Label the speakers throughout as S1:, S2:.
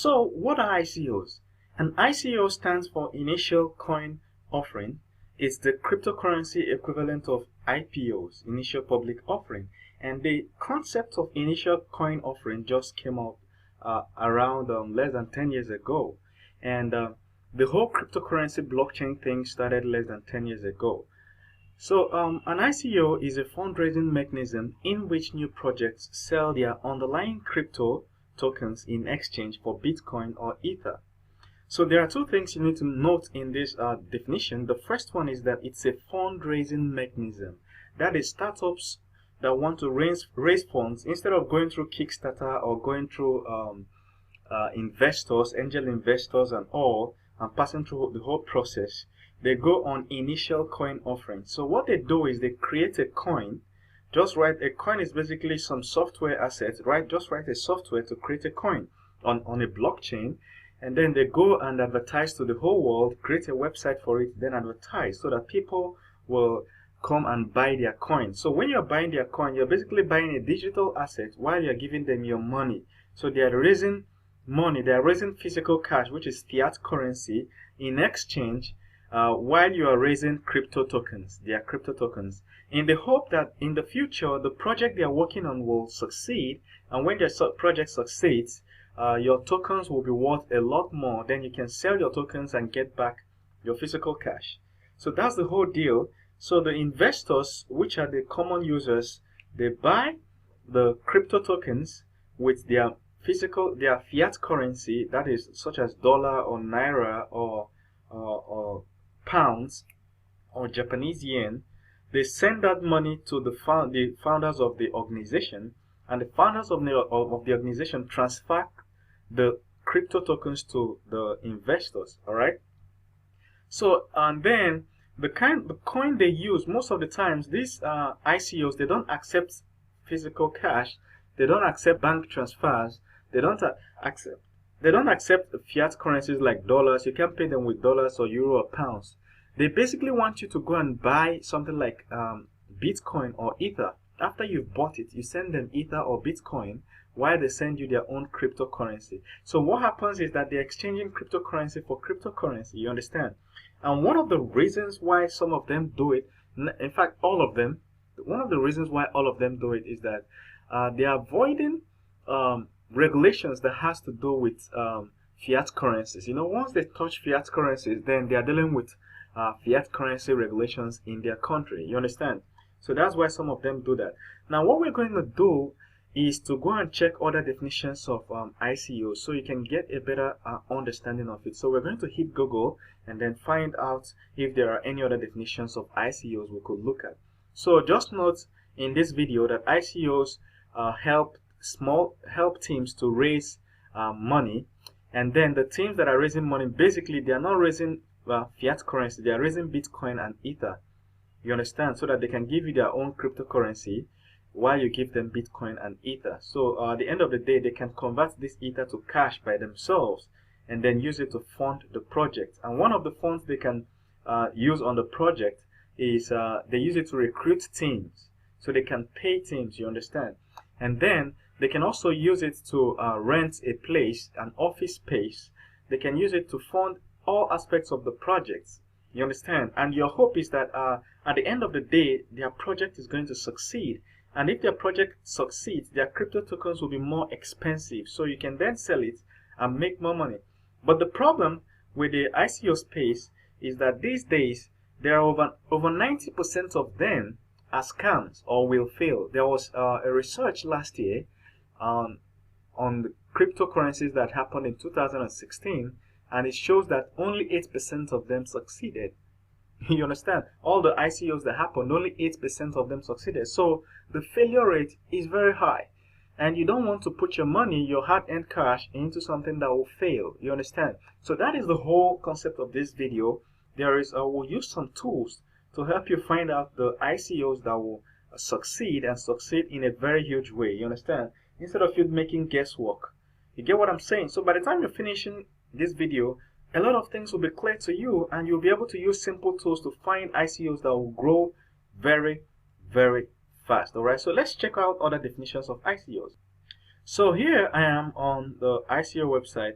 S1: So what are ICOs? An ICO stands for Initial Coin Offering. It's the cryptocurrency equivalent of IPOs, Initial Public Offering. And the concept of Initial Coin Offering just came out around less than 10 years ago. And the whole cryptocurrency blockchain thing started less than 10 years ago. So an ICO is a fundraising mechanism in which new projects sell their underlying crypto tokens in exchange for Bitcoin or Ether. So there are two things you need to note in this definition. The first one is that it's a fundraising mechanism. That is, startups that want to raise funds, instead of going through Kickstarter or going through investors, angel investors and all, and passing through the whole process, they go on initial coin offering. So what they do is they create a coin. Just write, a coin is basically some software asset, right? Just write a software to create a coin on a blockchain, and then they go and advertise to the whole world, create a website for it, then advertise so that people will come and buy their coin. So when you're buying their coin, you're basically buying a digital asset while you're giving them your money. So they are raising money, they are raising physical cash, which is fiat currency, in exchange while you are raising crypto tokens. They are crypto tokens, in the hope that in the future the project they are working on will succeed, and when their project succeeds, your tokens will be worth a lot more. Then you can sell your tokens and get back your physical cash. So that's the whole deal. So the investors, which are the common users, they buy the crypto tokens with their fiat currency, that is such as dollar or naira or pounds or Japanese yen. They send that money to the founders of the organization, and the founders of the organization transfer the crypto tokens to the investors. All right. So and then the coin they use, most of the times these ICOs, they don't accept physical cash, they don't accept bank transfers, they don't accept fiat currencies like dollars. You can't pay them with dollars or euro or pounds. They basically want you to go and buy something like Bitcoin or Ether. After you've bought it, you send them Ether or Bitcoin while they send you their own cryptocurrency. So what happens is that they're exchanging cryptocurrency for cryptocurrency, you understand? And one of the reasons why some of them do it, in fact all of them, one of the reasons why all of them do it is that they are avoiding regulations that has to do with fiat currencies. You know, once they touch fiat currencies, then they are dealing with fiat currency regulations in their country, you understand? So that's why some of them do that. Now what we're going to do is to go and check other definitions of ICO, so you can get a better understanding of it. So we're going to hit Google and then find out if there are any other definitions of ICOs we could look at. So just note in this video that ICOs help teams to raise money, and then the teams that are raising money, basically they are not raising fiat currency, they are raising Bitcoin and Ether, you understand, so that they can give you their own cryptocurrency while you give them Bitcoin and Ether. So at the end of the day, they can convert this Ether to cash by themselves and then use it to fund the project. And one of the funds they can use on the project is they use it to recruit teams, so they can pay teams, you understand. And then they can also use it to rent a place, an office space. They can use it to fund all aspects of the projects, you understand. And your hope is that at the end of the day, their project is going to succeed. And if their project succeeds, their crypto tokens will be more expensive, so you can then sell it and make more money. But the problem with the ICO space is that these days there are over 90% of them are scams or will fail. There was a research last year on the cryptocurrencies that happened in 2016, and it shows that only 8% of them succeeded. You understand? All the ICOs that happened, only 8% of them succeeded. So the failure rate is very high, and you don't want to put your money, your hard-earned cash, into something that will fail, you understand? So that is the whole concept of this video. We'll use some tools to help you find out the ICOs that will succeed, and succeed in a very huge way, you understand? Instead of you making guesswork. You get what I'm saying? So by the time you're finishing this video, a lot of things will be clear to you, and you'll be able to use simple tools to find ICOs that will grow very, very fast. All right, so let's check out other definitions of ICOs. So here I am on the ICO website,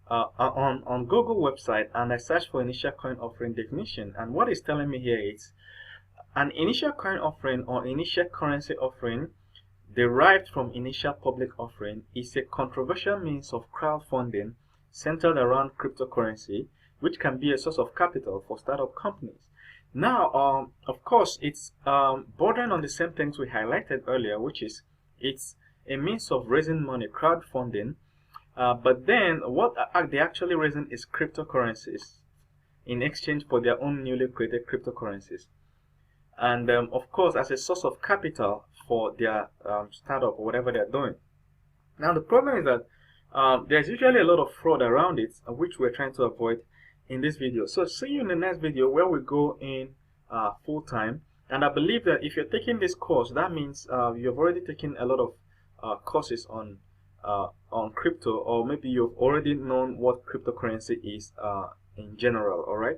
S1: on Google website, and I search for initial coin offering definition, and what it's telling me here is an initial coin offering or initial currency offering derived from initial public offering is a controversial means of crowdfunding centered around cryptocurrency, which can be a source of capital for startup companies. Now, of course, it's bordering on the same things we highlighted earlier, which is it's a means of raising money, crowdfunding, but then what they're actually raising is cryptocurrencies in exchange for their own newly created cryptocurrencies. And of course, as a source of capital for their startup or whatever they're doing. Now, the problem is that there's usually a lot of fraud around it, which we're trying to avoid in this video. So see you in the next video where we go in full time. And I believe that if you're taking this course, that means you've already taken a lot of courses on crypto, or maybe you've already known what cryptocurrency is in general. All right.